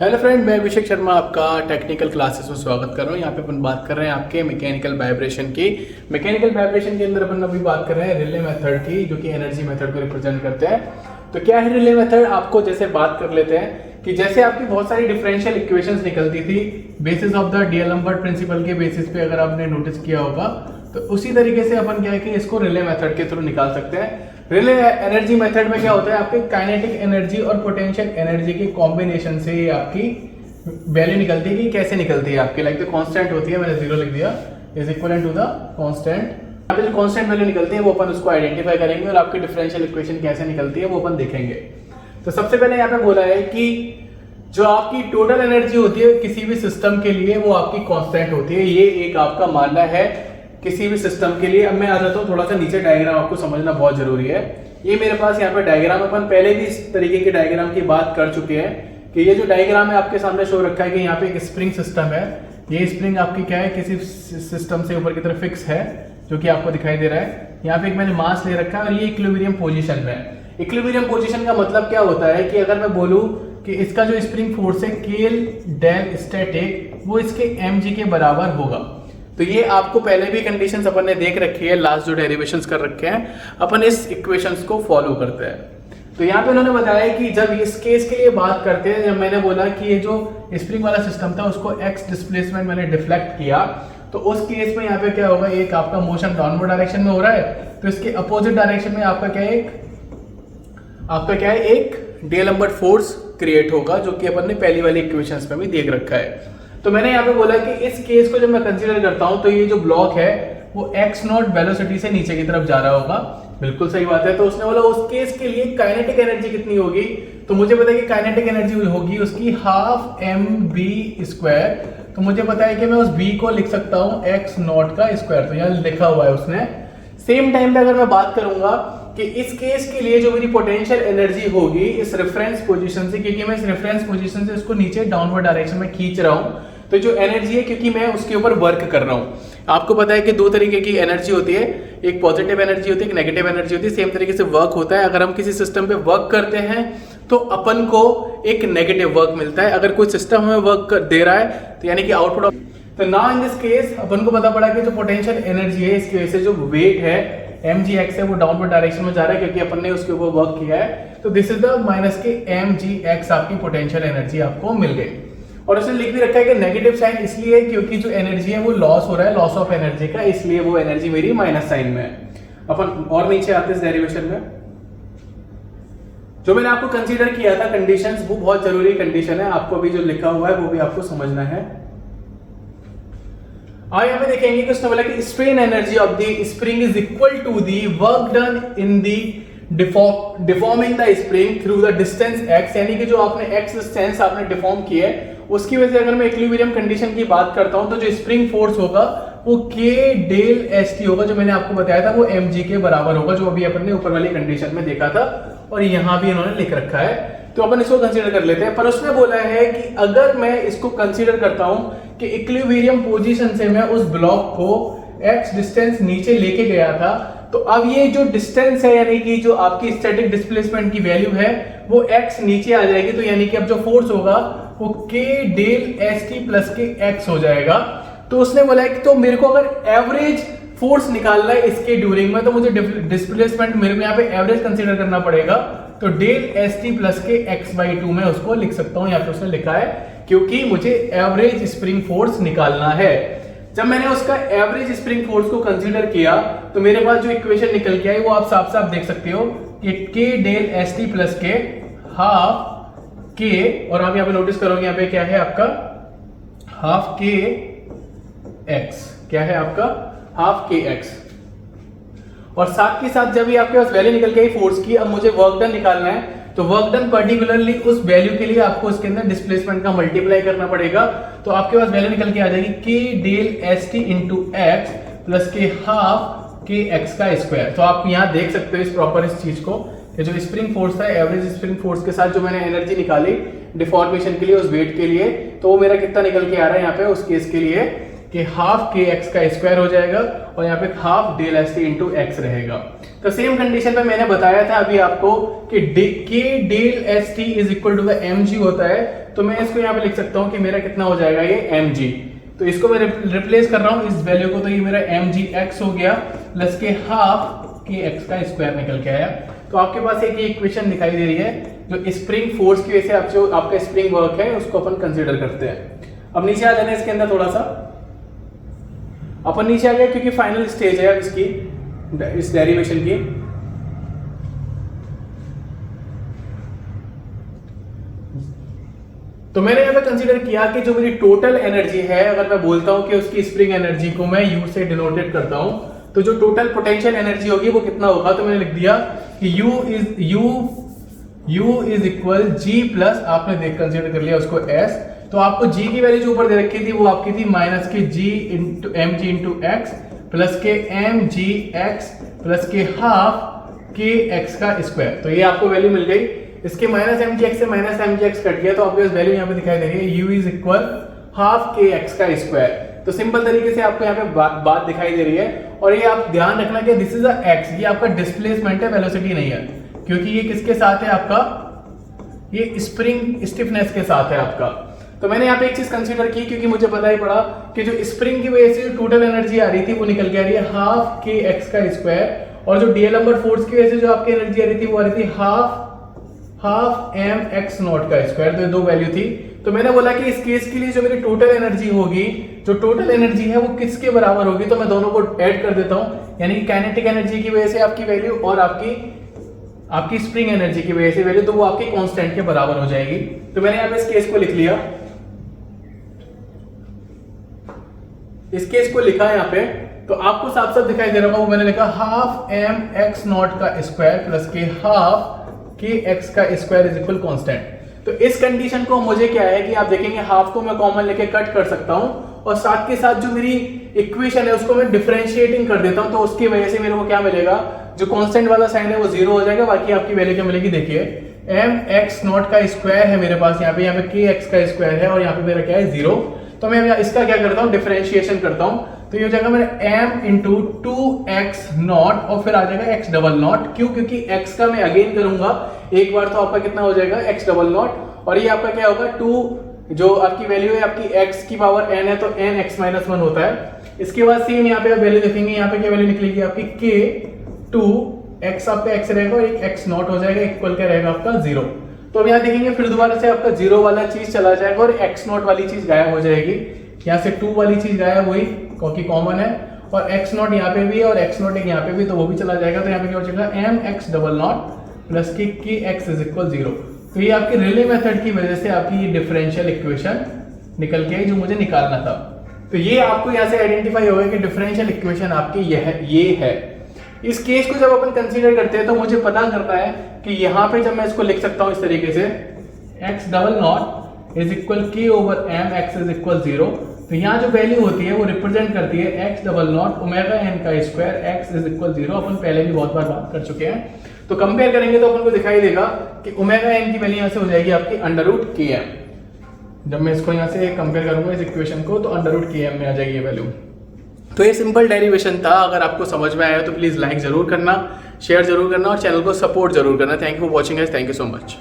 Hello friend, मैं अभिषेक शर्मा आपका technical classes में स्वागत कर रहा हूँ। यहाँ पे अपन बात कर रहे हैं आपके मैकेनिकल वाइब्रेशन की। मैकेनिकल वाइब्रेशन के अंदर अपन अभी बात कर रहे हैं रिले मेथड की, जो कि एनर्जी मेथड को रिप्रेजेंट करते हैं। तो क्या है रिले मेथड, आपको जैसे बात कर लेते हैं कि जैसे आपकी बहुत सारी डिफरेंशियल इक्वेशंस निकलती थी बेसिस ऑफ द डीएलम्बर्ट प्रिंसिपल के बेसिस पे, अगर आपने नोटिस किया होगा, तो उसी तरीके से अपन क्या है कि इसको रिले मेथड के थ्रू निकाल सकते हैं। रिले एनर्जी मेथड में क्या होता है, आपके काइनेटिक एनर्जी और पोटेंशियल एनर्जी के कॉम्बिनेशन से ये आपकी वैल्यू निकलती है कि कैसे निकलती है आपकी, लाइक द कांस्टेंट होती है, मैंने जीरो लिख दिया, is equal to the constant. यहाँ पे जो कांस्टेंट वैल्यू निकलती है वो अपन उसको आइडेंटिफाई करेंगे और आपकी डिफरेंशियल इक्वेशन कैसे निकलती है वो अपन देखेंगे। तो सबसे पहले यहाँ पे बोला है कि जो आपकी टोटल एनर्जी होती है किसी भी सिस्टम के लिए वो आपकी कांस्टेंट होती है। ये एक आपका मानना है किसी भी सिस्टम के लिए। अब मैं आ जाता हूँ थोड़ा सा नीचे, डायग्राम आपको समझना बहुत जरूरी है। ये मेरे पास यहाँ पे डायग्राम, अपन पहले भी इस तरीके के डायग्राम की बात कर चुके हैं कि ये जो डायग्राम है आपके सामने शो रखा है कि यहाँ पे एक स्प्रिंग सिस्टम है। ये स्प्रिंग आपकी क्या है, किसी सिस्टम से ऊपर की तरफ फिक्स है, जो कि आपको दिखाई दे रहा है। यहाँ पे एक मैंने मास ले रखा है और ये इक्विलिब्रियम पोजीशन में है। इक्विलिब्रियम पोजीशन का मतलब क्या होता है कि अगर मैं बोलूं कि इसका जो स्प्रिंग फोर्स है केल डेल स्टैटिक, वो इसके mg के बराबर होगा। तो ये आपको पहले भी कंडीशंस अपन ने देख रखी है, लास्ट जो डेरिवेशंस कर रखे हैं अपन इस इक्वेशंस को फॉलो करते हैं। तो यहाँ पे उन्होंने बताया कि जब इस केस के लिए बात करते हैं, जब मैंने बोला कि ये जो स्प्रिंग वाला सिस्टम था उसको x डिस्प्लेसमेंट मैंने डिफ्लेक्ट किया, तो उस केस में यहाँ पे क्या होगा, एक आपका मोशन डाउनवर्ड डायरेक्शन में हो रहा है, तो इसके अपोजिट डायरेक्शन में आपका क्या है, एक डीएलम्बर्ट फोर्स क्रिएट होगा, जो कि अपन ने पहली वाली इक्वेशंस में भी देख रखा है। तो मैंने यहाँ पे बोला कि इस केस को जब मैं कंसीडर करता हूं तो ये जो ब्लॉक है वो x नॉट वेलोसिटी से नीचे की तरफ जा रहा होगा। बिल्कुल सही बात है। तो उसने बोला उस केस के लिए काइनेटिक एनर्जी कितनी होगी, तो मुझे पता है कि काइनेटिक एनर्जी होगी उसकी हाफ mv²। तो मुझे पता है कि मैं उस v को लिख सकता हूँ x नॉट का स्क्वायर, तो यहाँ लिखा हुआ है उसने। सेम टाइम पे अगर मैं बात करूंगा कि इस केस के लिए जो मेरी पोटेंशियल एनर्जी होगी इस रेफरेंस पोजीशन से, क्योंकि मैं इस रेफरेंस पोजीशन से इसको नीचे डाउनवर्ड डायरेक्शन में खींच रहा हूं, तो जो एनर्जी है क्योंकि मैं उसके ऊपर वर्क कर रहा हूं। आपको पता है कि दो तरीके की एनर्जी होती है, एक पॉजिटिव एनर्जी होती है, एक नेगेटिव एनर्जी होती है। सेम तरीके से वर्क होता है, अगर हम किसी सिस्टम पे वर्क करते हैं तो अपन को एक नेगेटिव वर्क मिलता है, अगर कोई सिस्टम हमें वर्क दे रहा है तो यानी कि आउटपुट ऑफ। तो नाउ इन दिस केस अपन को पता पड़ा कि जो पोटेंशियल एनर्जी है इसकी वजह से जो वेट है mgx है वो डाउनवर्ड डायरेक्शन में जा रहा है, क्योंकि अपन ने उसके ऊपर वर्क किया है। तो दिस इज द माइनस के mgx आपकी पोटेंशियल एनर्जी आपको मिल गई। और उसने लिख भी रखा है कि नेगेटिव साइन इसलिए क्योंकि जो एनर्जी है वो लॉस हो रहा है, लॉस ऑफ एनर्जी का, इसलिए वो एनर्जी मेरी माइनस साइन में है। अपन और नीचे आते हैं इस डेरिवेशन में। जो मैंने आपको कंसीडर किया था कंडीशंस, वो बहुत जरूरी कंडीशन है, आपको अभी जो लिखा हुआ है वो भी आपको समझना है। और यहाँ पे देखेंगे कि उसने बोला कि strain energy of the spring is equal to the work done in the deforming the spring through the distance x, यानी कि जो आपने x डिस्टेंस आपने डिफॉर्म किया है उसकी वजह से अगर मैं इक्विलिब्रियम कंडीशन की बात करता हूं तो जो स्प्रिंग फोर्स होगा वो k डेल st होगा, जो मैंने आपको बताया था वो mg के बराबर होगा, जो अभी अपन ने ऊपर वाली कंडीशन में देखा था और यहां भी इन्होंने लिख रखा है। तो अपन इसको कंसीडर कर लेते हैं। पर उसने बोला है कि अगर मैं इसको कंसीडर करता हूं कि इक्विलिब्रियम पोजीशन से मैं उस ब्लॉक को x डिस्टेंस नीचे लेके गया था, तो अब ये जो डिस्टेंस है यानी कि जो आपकी स्टैटिक डिस्प्लेसमेंट की वैल्यू है वो x नीचे आ जाएगी। तो यानी कि अब जो फोर्स होगा वो k डेल st प्लस के x हो जाएगा। तो उसने बोला है कि तो मेरे को अगर एवरेज फोर्स निकालना है इसके ड्यूरिंग में, तो मुझे डिस्प्लेसमेंट मेरे को यहाँ पे एवरेज कंसीडर करना पड़ेगा। तो डेल st प्लस के x/2 में उसको लिख सकता हूं, यहाँ पे उसने लिखा है, क्योंकि मुझे एवरेज स्प्रिंग फोर्स निकालना है। जब मैंने उसका एवरेज स्प्रिंग फोर्स को कंसीडर किया तो मेरे पास जो इक्वेशन निकल के आई वो आप साफ साफ देख सकते हो कि k डेल st प्लस के हाफ k, और आप यहाँ पे नोटिस करोगे यहाँ पे क्या है आपका हाफ k x, क्या है आपका हाफ k x। और साथ के साथ जब ये आपके पास वैल्यू निकल गई फोर्स की, अब मुझे वर्क डन निकालना है, तो वर्क डन पर्टिकुलरली उस वैल्यू के लिए आपको इसके अंदर डिस्प्लेसमेंट का मल्टीप्लाई करना पड़ेगा। तो आपके पास वैल्यू निकल के आ जाएगी k del st into x plus के हाफ k x का स्क्वायर। तो आप यहाँ देख सकते हो इस चीज को कि जो स्प्रिंग फोर्स था एवरेज स्प्रिंग फोर्स के साथ जो मैंने एनर्जी निकाली डिफॉर्मेशन के लिए उस वेट के लिए, तो वो मेरा कितना निकल के आ रहा है यहाँ पे उस केस के लिए कि हाफ के एक्स का स्क्वायर हो जाएगा और यहाँ पे half del S T into X रहेगा। तो सेम कंडीशन पे मैंने बताया था अभी आपको कि K del S T is equal to the M G होता है, तो मैं इसको यहाँ पे लिख सकता हूँ कि मेरा कितना हो जाएगा ये एम जी। तो इसको मैं रिप्लेस कर रहा हूँ इस वैल्यू को, तो ये मेरा एम जी एक्स हो गया प्लस के हाफ के एक्स का स्क्वायर निकल के आया। तो आपके पास एक इक्वेशन दिखाई दे रही है जो स्प्रिंग फोर्स की वजह से आप जो आपका स्प्रिंग वर्क है उसको अपन कंसीडर करते हैं। अब नीचे आ जाना इसके अंदर, थोड़ा सा अपन नीचे आ गए क्योंकि फाइनल स्टेज है अब इसकी इस डेरिवेशन की। तो मैंने यहाँ पे कंसीडर किया कि जो मेरी टोटल एनर्जी है, अगर मैं बोलता हूं कि उसकी स्प्रिंग एनर्जी को मैं यू से डिनोटेड करता हूं, तो जो टोटल पोटेंशियल एनर्जी होगी वो कितना होगा। तो मैंने लिख दिया कि U is equal G plus, आपने देख कंसीडर कर लिया उसको S। तो आपको G की वैल्यू जो ऊपर दे रखी थी वो आपकी थी minus K G into M G into X plus K M G X plus के हाफ के एक्स का स्क्वायर। तो ये आपको वैल्यू मिल गई। इसके माइनस एम जी एक्स से minus M G X cut गया, तो आपको इस वैल्यू यहाँ पे दिखाई दे रही है U is equal half K X का स्क्वायर। तो सिंपल तरीके से आपको यहाँ पे बात दिखाई दे रही है। और ये आप ध्यान रखना कि दिस इज अ एक्स, ये आपका डिस्प्लेसमेंट है, वेलोसिटी नहीं है, क्योंकि ये किसके साथ है आपका, ये स्प्रिंग स्टिफनेस के साथ है आपका। तो मैंने यहाँ पे एक चीज कंसीडर की क्योंकि मुझे पता ही पड़ा कि जो स्प्रिंग की वजह से जो टोटल एनर्जी आ रही थी वो निकल के आ रही है हाफ के एक्स का स्क्वायर, और जो डीएलएम्बर्ट फोर्स की वजह से जो आपकी एनर्जी आ रही थी वो आ रही थी हाफ एम एक्स नॉट का स्क्वायर। तो ये दो वैल्यू थी। तो मैंने बोला कि इस केस के लिए जो मेरी टोटल एनर्जी होगी, जो टोटल एनर्जी है वो किसके बराबर होगी, तो मैं दोनों को ऐड कर देता हूं, यानी कि काइनेटिक एनर्जी की वजह से आपकी वैल्यू और आपकी स्प्रिंग एनर्जी की वजह से वैल्यू, तो वो आपकी कांस्टेंट के बराबर हो जाएगी। तो मैंने यहाँ पे इस केस को लिख लिया, इस केस को लिखा है यहाँ पे, तो आपको साफ साफ दिखाई दे रहा होगा, वो मैंने लिखा हाफ एम एक्स नॉट का स्क्वायर प्लस के हाफ के एक्स का स्क्वायर इज इक्वल कांस्टेंट। तो इस कंडीशन को मुझे क्या है कि आप देखेंगे हाफ को मैं कॉमन लेके कट कर सकता हूं, और साथ के साथ जो मेरी इक्वेशन है उसको मैं डिफरेंशिएटिंग कर देता हूं, तो उसकी वजह से मेरे को क्या मिलेगा, जो कांस्टेंट वाला साइन है वो जीरो हो जाएगा, बाकी आपकी वैल्यू क्या मिलेगी, देखिए एम एक्स नॉट का स्क्वायर है मेरे पास यहाँ पे के एक्स का स्क्वायर है, और यहाँ पे मेरा क्या है जीरो। तो मैं इसका क्या करता हूँ, डिफरेंशिएशन करता हूँ, तो ये हो जाएगा मेरा m into two x not, और फिर आ जाएगा x डबल नॉट। क्यों, क्योंकि x का मैं अगेन करूंगा एक बार, तो आपका कितना हो जाएगा x डबल नॉट, और ये आपका क्या होगा 2, जो आपकी वैल्यू है आपकी x की पावर n है, तो n x माइनस 1 होता है। इसके बाद सेम यहाँ पे आप वैल्यू देखेंगे, यहाँ पे क्या वैल्यू निकलेगी आपकी k 2 x, आपका x रहेगा और एक x नॉट हो जाएगा, इक्वल क्या रहेगा आपका 0। तो अब यहाँ देखेंगे फिर दोबारा से आपका 0 वाला चीज चला जाएगा और x नॉट वाली चीज गायब हो जाएगी, यहाँ से 2 वाली चीज गायब हुई क्योंकि कॉमन है, और x नॉट यहाँ पे भी है और x नॉट एक यहाँ पे भी, तो वो भी चला जाएगा। तो यहाँ पे क्या हो जाएगा M X double not plus K X is equal 0। तो ये आपके रिले मेथड की वजह से आपकी ये डिफरेंशियल इक्वेशन निकल के आई जो मुझे निकालना था। तो ये आपको यहाँ से आइडेंटिफाई होगा कि डिफरेंशियल इक्वेशन आपकी ये है। इस केस को जब अपन कंसीडर करते हैं तो मुझे पता करना है कि यहाँ पे जब मैं इसको लिख सकता हूँ इस तरीके से, x double dot is equal k over m x is equal 0। तो यहाँ जो वैल्यू होती है वो रिप्रेजेंट करती है x double dot omega n का स्क्वायर एक्स इज इक्वल 0। अपन पहले भी बहुत बार बात कर चुके हैं। तो कंपेयर करेंगे तो अपन को दिखाई देगा कि ओमेगा एन की वैल्यू यहाँ से हो जाएगी आपकी अंडर रूट के एम। जब मैं इसको यहाँ से कंपेयर करूंगा इस इक्वेशन को, तो अंडर रूट के एम में आ जाएगी ये वैल्यू। तो ये सिंपल डेरिवेशन था। अगर आपको समझ में आया तो प्लीज लाइक जरूर करना, शेयर जरूर करना और चैनल को सपोर्ट जरूर करना। Thank you for watching guys, thank you so much.